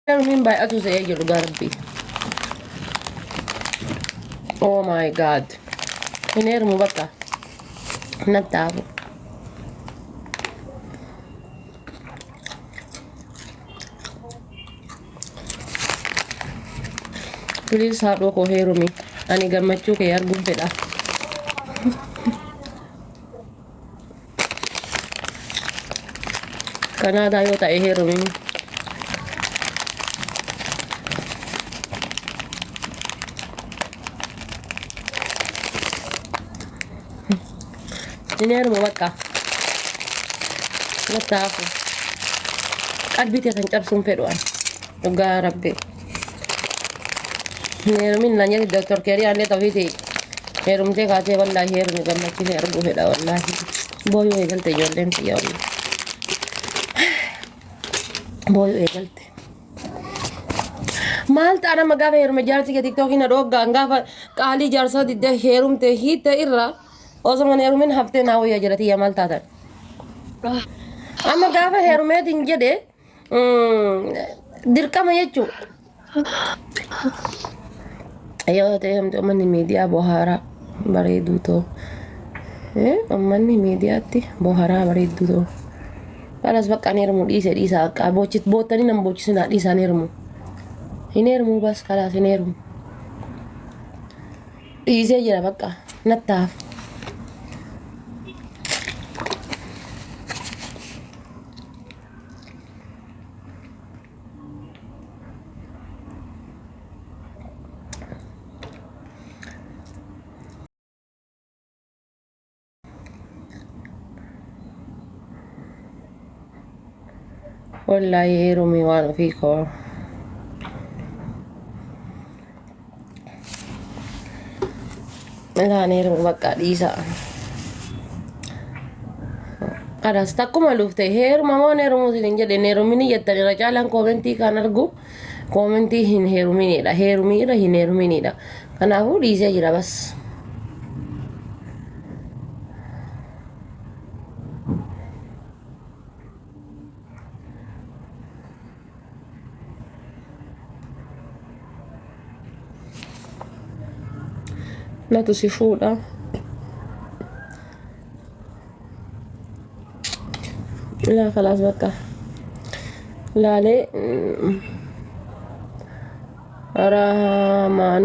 Min baay'atu se'ee jiru garbi. Oh my god. Hin heerumu bakka. Nattaafu. Please haadhoo koo heerumi. Ani gammachuu kee arguun fedha. Kanaadaa yoo ta'e heerumi. Hin heerumu bakka. Nattaafu. Qalbii tee kan cabsuun fedhu'an. Dhugaa rabbi. Heerumin naan jedhe Dr. Keerii aanee ta'uuti. Heerumtee kaatee wallaahi heerumi gammachiisee arguu fedha wallaahi. Booyuu eegalte ijoolleen xiyya wallaahi. Booyuu eegalte. Maal ta'a nama gaafa heerume jaarsi kee tiktookiin na dhoggaan gaafa qaalii jaarsaa didde heerumte hiitte irraa osoo man heerumin haftee naa wayyaa jira xiyya maal taatan. Amma gaafa heerumeetiin jedhe dirqama jechuudha. Yoo ta'e uummanni miidiyaa bohaaraa bareedduu ta'u. Uummanni miidiyaatti bohaaraa bareedduu ta'u. Kanas bakka ani heerumu dhiisaa akka boottanii nama boochisinaa dhiisaan heerumu. Hin heerumu bas kalaas hin heerumu. Dhiisee jira bakka nattaaf. Wallahi heerumi waan ofii koo. Meeshaan heerumu bakka dhiisaa. Kanas takkuma lufte heeruma moo heerumu isin jedhe heerumini jettan irra caalaan koomentii kan argu koomentii hin heeruminidha. Heerumiidha hin heeruminidha. Kanaafuu dhiisee jira bas. Natu si fuudha. Laa kalaas bakka laalee raamaan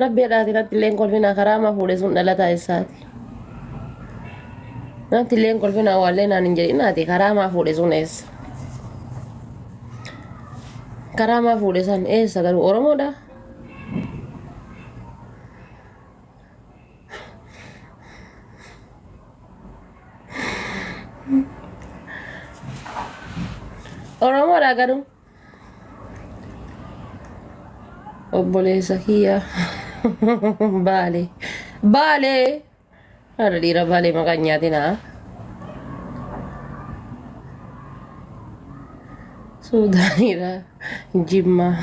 rabbiidhaati natti illeen kolfinaa karaama fuudhe sun dhalataa isaati. Natti illeen kolfinaa waallee naan hin jedhinaati karaamaa fuudhe sun eessa? Karaamaa fuudhe san eessa garuu Oromoodha? Oromoodha garuu obboleessa kiyya Baalee Baalee haadha dhiira Baalee maqaan nyaatinaa Suudaaniidha Jimmaa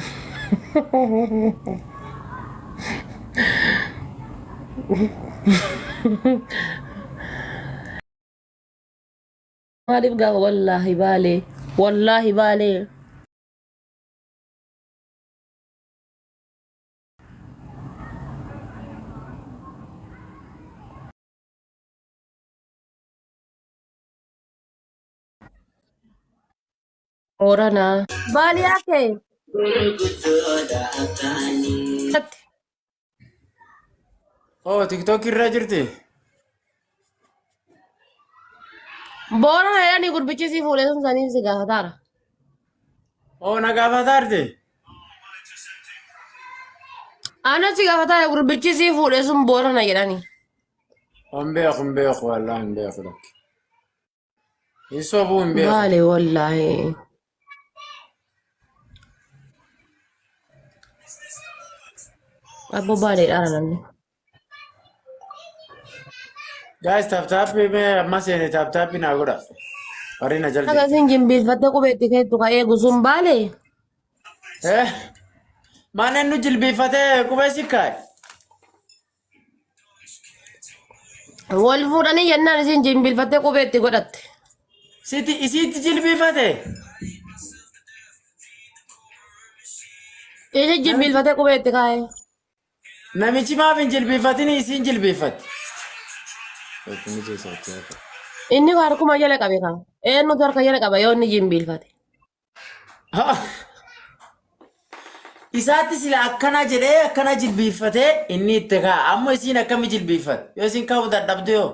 maaliif gaafa wallaahi Baalee والله بالي ورانا بالي اكي Oh, TikTok irra jirti. بورا يعني قربتي سي فوليسون سانين سي غاتارا Oh, na gaafatarti. انا سي غاتارا قربتي سي فوليسون بورا يعني Hin beeku wallahi hin beeku lak. Isoo hin beeku. بالي والله ابو بالي انا Guys, tap me amma seene tap na godha. Warina jaldi. هذا سنجم بالفتة قبيتي كي تقايا قسم بالي Eh? Mana nu jilbifate qubesi kai. والفوراني ينان سنجم بالفتة قبيتي قدت Isiti jilbifate. Ija jilbiilfatee qubee itti kaa'e. Namichi maaf hin jilbiifatin isiin jilbiifatti. Inni harkuma jala qabe kaa. Eenyutu harka jala qaba yoo inni jilbiilfate. Isaatti sila akkana jedhee akkana jilbiifatee inni itti ka'a. Amma isiin akkami jilbiifate? Yoo isiin kaa'u dadhabdu yoo.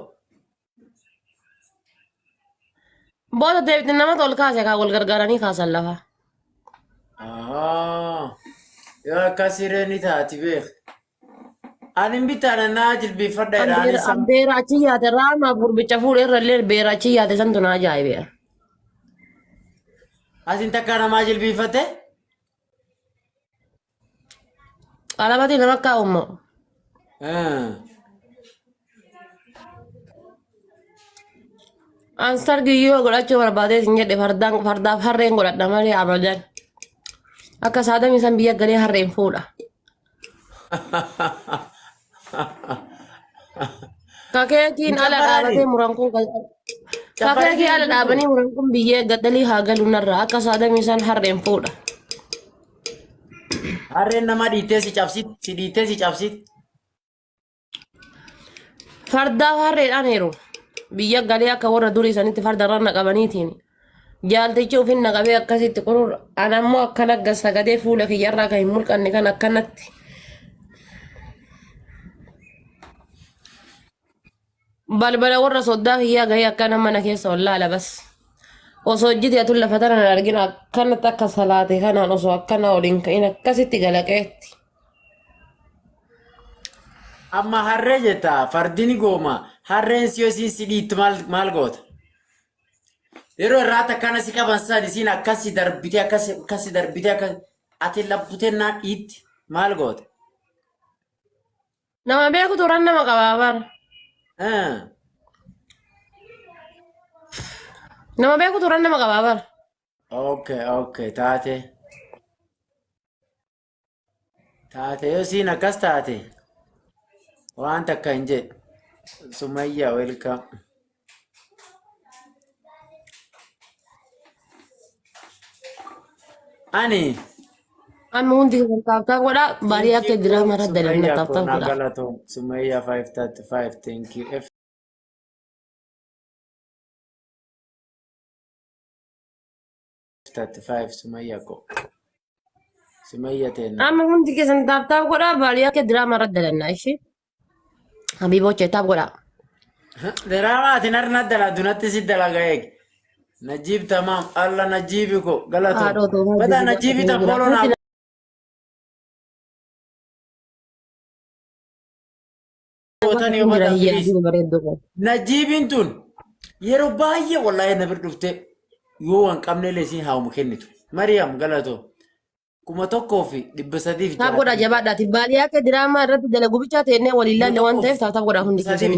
Booda deebite namatti ol kaase kaa wal gargaaranii kaasan lafa. Yoo akkas hiree ni taati beek. Ani bitaan naa jilbiifadha jedhanii Beera achi yaate raama gurbicha fuudhee irrallee beera achi yaate santu naa ajaa'ibe. asin takka namaa jilbiifate? Qalabati nama kaa'ummo. Ansar giyyoo godhachuu barbaadee sin jedhe fardaaf harreen godhadha malee abadan. Akka saadamii san biyya galee harreen fuudha. Kakeekiin ala dhaabatee muran kun kakeekii ala dhaabanii muran kun biyyee gaddalii haa galu narraa akka saadamii san harreen fuudha. Harreen nama dhiittee si cabsit, si dhiittee si cabsit. Fardaaf harreedhaan heeru. Biyya galee akka warra durii sanitti fardarra naqabaniitiin. Jaaltichi ufin naqabee akkasitti qurura. Anammoo akkana gassagadee fuula kiyyarraa kan hin mulqanne kan akkanatti. Balbala warra soddaa kiyyaa gahee akkana mana keessa wallaala bas. Osoo hojjiti atu lafa tana hin argina akkanatti akka salaate kanaan osoo akkana waliin ka'in akkasitti galaqeetti. Amma harree jetta fardini gooma harreen si yosiin si dhiittu maal goota? Yeroo irraa akkana si qaban san isiin akkasi darbitee akkasi darbitee akkasi ati labbutee naa dhiitti maal goota? Nama beeku turan nama qabaabar. Nama beeku turan nama qabaabar. Okay, taate. Taate yosiin akkas taate. Waan takka hin jedhe. Sumayya welcome. Ani. Amma hundi taaftaa godha baadiyyaa akka diraama irra dalanna taaftaa godha. Nagalato Sumayya 535 thank you. 35 Sumayya ko. Sumayya tenna. Amma hundi keessan taaftaa godha baadiyyaa akka diraama irra dalanna ishee. Habiboche taaf godha. Diraama ati narna dala dunatti si dalaga eeg. Najib tamam Allah najibi ko galato. Bada najibi ta follow na. Najibin tun yeroo baay'ee wallahi na bir dhufte yoo waan qabne leesiin haamu kennitu. Mariam galato. 1,300 Taaf godha jabaadhaati baadiyyaa akka diraamaa irratti dalagu bichaa ta'e waliin laalle waan ta'eef taaf godha hundi keessan.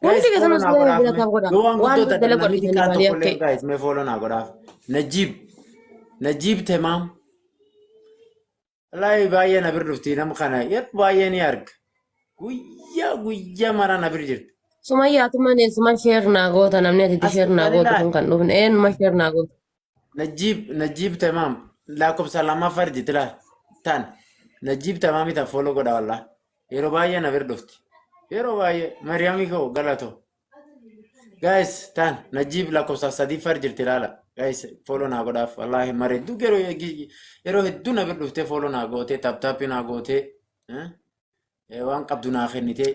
Hundi keessan osoo bira taaf godha. Waan dalagu baadiyyaa akka. Guys, me follow na godhaaf. Najib temaam. Wallahi baay'ee na bir dhufti nam kana yeroo baay'ee ni arga. Guyyaa mara na bir jirti. Sumayyaa tuma neessuma sheer naa goota namni ati sheer naa goota kun kan dhufne eenyuma sheer naa goota. Najib temaam. Lakkoofsa lama fardi tila tan Najib tamaami ta follow godha walla yeroo baay'ee na bir dhufti yeroo baay'ee Mariyaami koo galato guys tan Najib lakkoofsa 3 fardi jirti laala guys follow na godhaaf wallahi mareedu yeroo hedduu na bir dhufte follow na goote tap na goote waan qabdu na kennite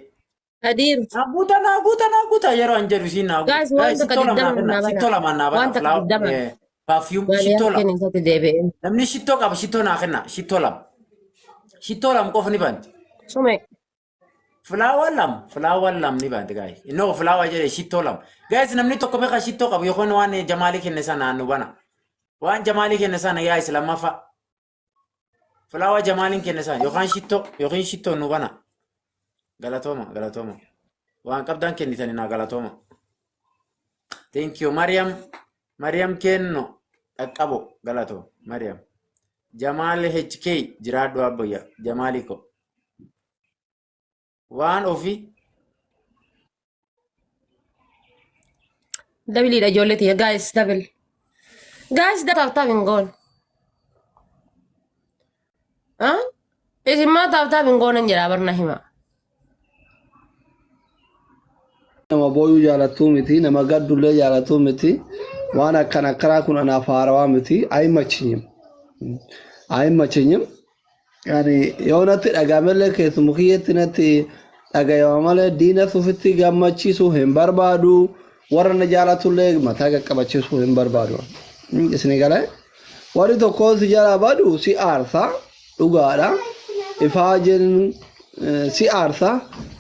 Kadir. Naguuta yeroo an jedhu siin naaguuta. Guys wanta kadiddaman Shittola mannaa wanta kadiddaman. Perfume Baadiyyaa shittola. keessatti deebi'een. Namni shittoo qaba shittoo naa kenna shittoo lama. Shittoo lama qofa ni banti. Sume. Fulaawwan lama ni banti guys. Innoo fulaawwa jedhee shittoo lama. Guys namni tokko meeqa shittoo qabu yookaan waan jamaalii kenne sana nu bana. Waan jamaalii kenne sana guys lammaffaa. Fulaawwa jamaaliin kenne sana yookaan shittoo nu bana. Galatooma. Waan qabdaan kennitani naa galatooma. Thank you Mariam kenno dhaqqabo galato Mariam. Jamal HK jiraadhu abbayya Jamaaliko. Waan ofi Dabiliidha ijoollee tiyya guys dabil. Guys taaf hin goon. Isin maa taabtaaf hin goonan jedha barna hima. Nama booyuu jaalatu miti, nama gaddullee jaalatu miti. Waan akkana karaa kun anaaf haarawaa miti. Ayimachinyim. Yani yoonatti dhagamellee keessumu kiyyetti natti dhagayama malee diina sufitti gammachiisu hin barbaadu. Warra na jaalatullee mataa qaqqabachiisu hin barbaadu. Isin galee warri tokko si jalaa badu si aarsa dhugaadha. Ifaajen si aarsa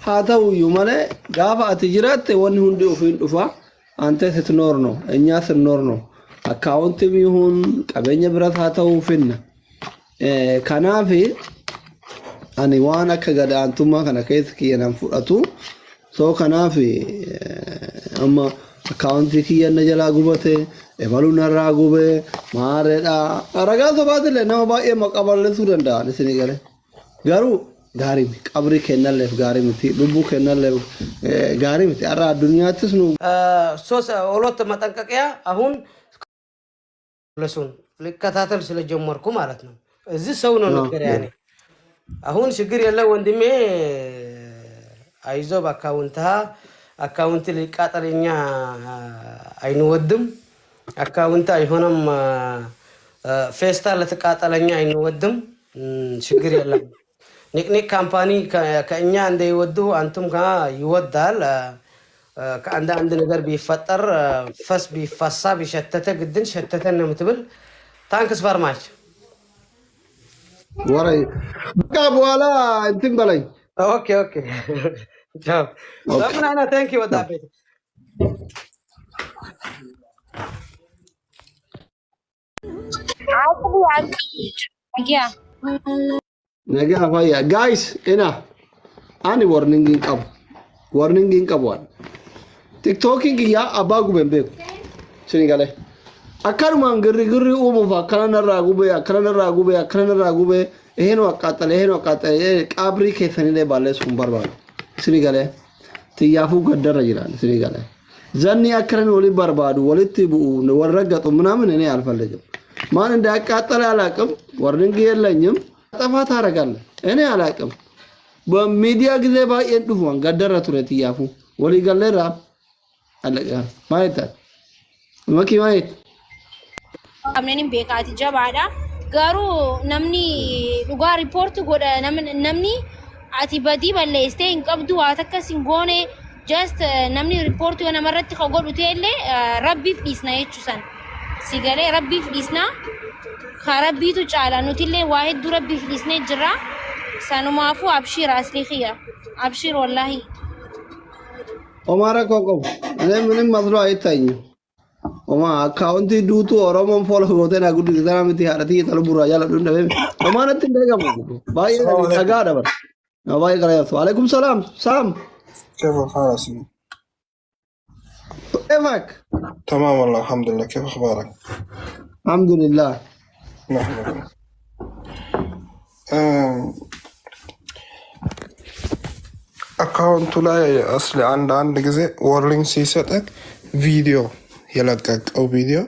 haa ta'uyyuu malee gaafa ati jiraatte wanni hundi ofiin dhufa ante sit noorno enyaa sin noorno akkaawunti biyuun qabeenya biras haa ta'uu finna kanaafi ani waan akka gadaantummaa kana keessa kiyyanan fudhatu soo kanaafi amma akkaawunti kiyyan na jalaa gubate ebaluun narraa gube maareedha ragaa sobaatillee nama baay'ee maqaballeessuu danda'an isinii galee garuu gaarii miti qabri kennalleef gaarii miti lubbuu kennalleef gaarii miti arra addunyaattis nu ሶስት ሁለት መጠንቀቂያ አሁን ለሱን ልከታተል ስለጀመርኩ ማለት ነው። እዚህ ሰው ነው ነገር ያኔ አሁን ችግር የለም ወንድሜ አይዞ አካውንት ሊቃጠለኛ አይንወድም አካውንት አይሆንም ፌስታ ለተቃጠለኛ አይንወድም ችግር የለም ኒክኒክ ካምፓኒ ከእኛ እንደይወዱ አንቱም ጋ ይወዳል ከአንድ ነገር ቢፈጠር ፈስ ቢፈሳ ቢሸተተ ግድን ሸተተን ነው የምትብል ታንክስ ፈርማች ወራይ በቃ በኋላ እንትን በለኝ ኦኬ ቻው ለምን አይና ታንክ ዩ ወጣ ቤት ነገ አፋያ ጋይስ እና አኒ warning qabu TikToking ya abagu bembe sinigale akaruman girri umuuf akana ragube eheno akatale qabri keessanile balleessuun barbaadu sinigale tiyaafuu gaddara jiran sinigale zanni akran wali barbaadu walitti bu'u warragatu ምናምን እኔ አልፈልግም ማን እንዳያቃጠለ አላቅም warning የለኝም ጠፋታ አረጋለ እኔ አላቅም በሚዲያ ጊዜ ባየን ዱፋን ጋደራ ቱረት ያፉ ወሊ ገለራ አለጋ ማይታ መኪ ማይት አምነንም ቤካቲ ጀባዳ ጋሩ ነምኒ ዱጋ ሪፖርት ጎደ ነምኒ አቲ በዲ በለስቴ እንቀብዱ አተከሲን ጎኔ ጀስት ነምኒ ሪፖርት የሆነ መረት ከጎዱ ቴሌ ረቢ ፍዲስና የቹሰን ሲገሌ ረቢ ፍዲስና ከረቢቱ ጫላ ኑቲሌ ዋሂድ ረቢ ፍዲስና ጅራ سنمافو أبشر أسليخية أبشر والله Omara koko ne minin mazro aytayni Oma account dutu oromon follow gote na gudu kitana miti harati talu bura jala dunda be Omara tindega mo bhai agada bar na bhai kara yaso alaikum salam sam كيف الحال يا سيدي؟ كيفك تمام والله الحمد لله كيف أخبارك؟ الحمد لله نحمد الله አካውንቱ ላይ አስሊ አንድ ጊዜ ዋርኒንግ ሲሰጠክ ቪዲዮ የለቀቀው ቪዲዮ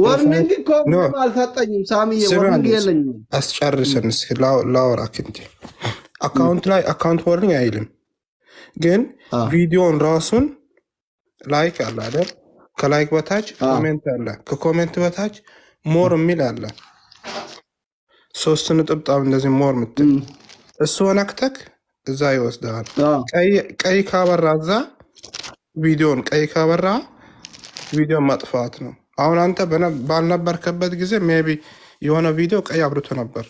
ዋርኒንግ እኮ ምንም አልሰጠኝም ሳሚዬ ዋርኒንግ የለኝም አስጨርሰን እስኪ ላወራክ እንጂ አካውንት ላይ አካውንት ዋርኒንግ አይልም ግን ቪዲዮን ራሱን ላይክ አለ አይደል ከላይክ በታች ኮሜንት አለ ከኮሜንት በታች ሞር የሚል አለ ሶስት ነጥብ እንደዚህ ሞር ምትል እሱ ወነክተክ እዛ ይወስዳል ቀይ ካበራ እዛ ቪዲዮን ቀይ ካበራ ቪዲዮ ማጥፋት ነው አሁን አንተ ባልነበርክበት ጊዜ ሜቢ የሆነ ቪዲዮ ቀይ አብርቶ ነበር